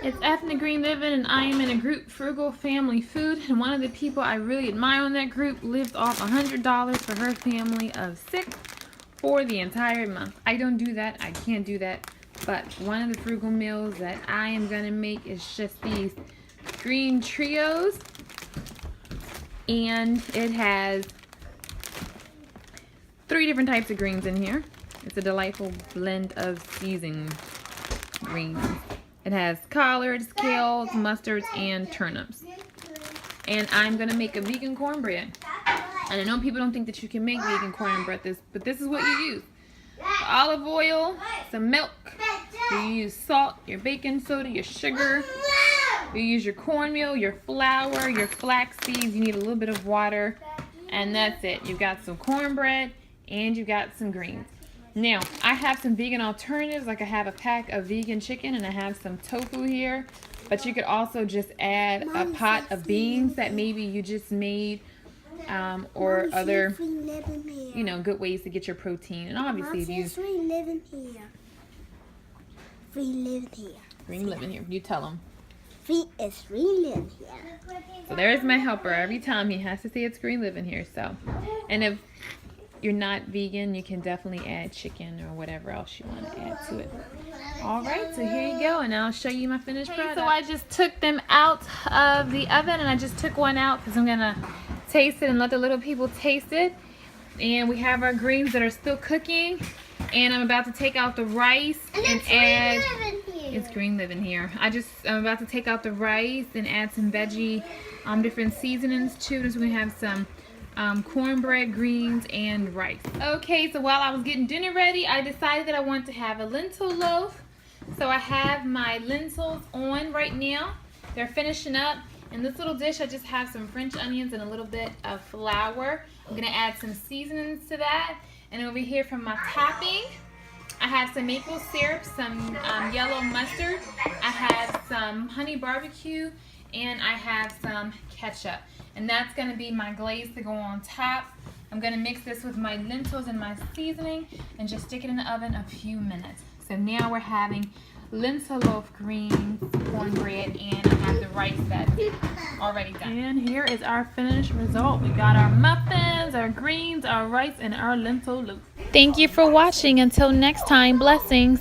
It's Ethnic Green Living, and I am in a group, Frugal Family Food. And one of the people I really admire on that group lived off $100 for her family of 6 for the entire month. I don't do that. I can't do that. But one of the frugal meals that I am going to make is just these green trios. And it has 3 different types of greens in here. It's a delightful blend of seasoned greens. It has collards, kales, mustards, and turnips. And I'm going to make a vegan cornbread. And I know people don't think that you can make vegan cornbread, but this is what you use. Olive oil, some milk, you use salt, your baking soda, your sugar, you use your cornmeal, your flour, your flax seeds, you need a little bit of water, and that's it. You've got some cornbread, and you've got some greens. Now, I have some vegan alternatives, like I have a pack of vegan chicken and I have some tofu here. But you could also just add a pot of beans that maybe you just made, or other, you know, good ways to get your protein. And obviously, if you... Free living here. Free living here. Green living here. You tell them. Free living here. So there's my helper. Every time he has to say it's green living here. So, and if you're not vegan, you can definitely add chicken or whatever else you want to add to it. Alright, so here you go, and I'll show you my finished product. So I just took them out of the oven, and I just took one out because I'm going to taste it and let the little people taste it. And we have our greens that are still cooking, and I'm about to take out the rice and add... It's green living here. I'm about to take out the rice and add some veggie, different seasonings to it. So we have some cornbread, greens, and rice. Okay, so while I was getting dinner ready, I decided that I want to have a lentil loaf. So I have my lentils on right now. They're finishing up. In this little dish, I just have some French onions and a little bit of flour. I'm gonna add some seasonings to that. And over here for my topping, I have some maple syrup, some yellow mustard. I have some honey barbecue, and I have some ketchup. And that's going to be my glaze to go on top. I'm going to mix this with my lentils and my seasoning and just stick it in the oven a few minutes. So now we're having lentil loaf, greens, cornbread, and I have the rice that's already done. And here is our finished result. We got our muffins, our greens, our rice, and our lentil loaf. Thank you for watching. Until next time, blessings.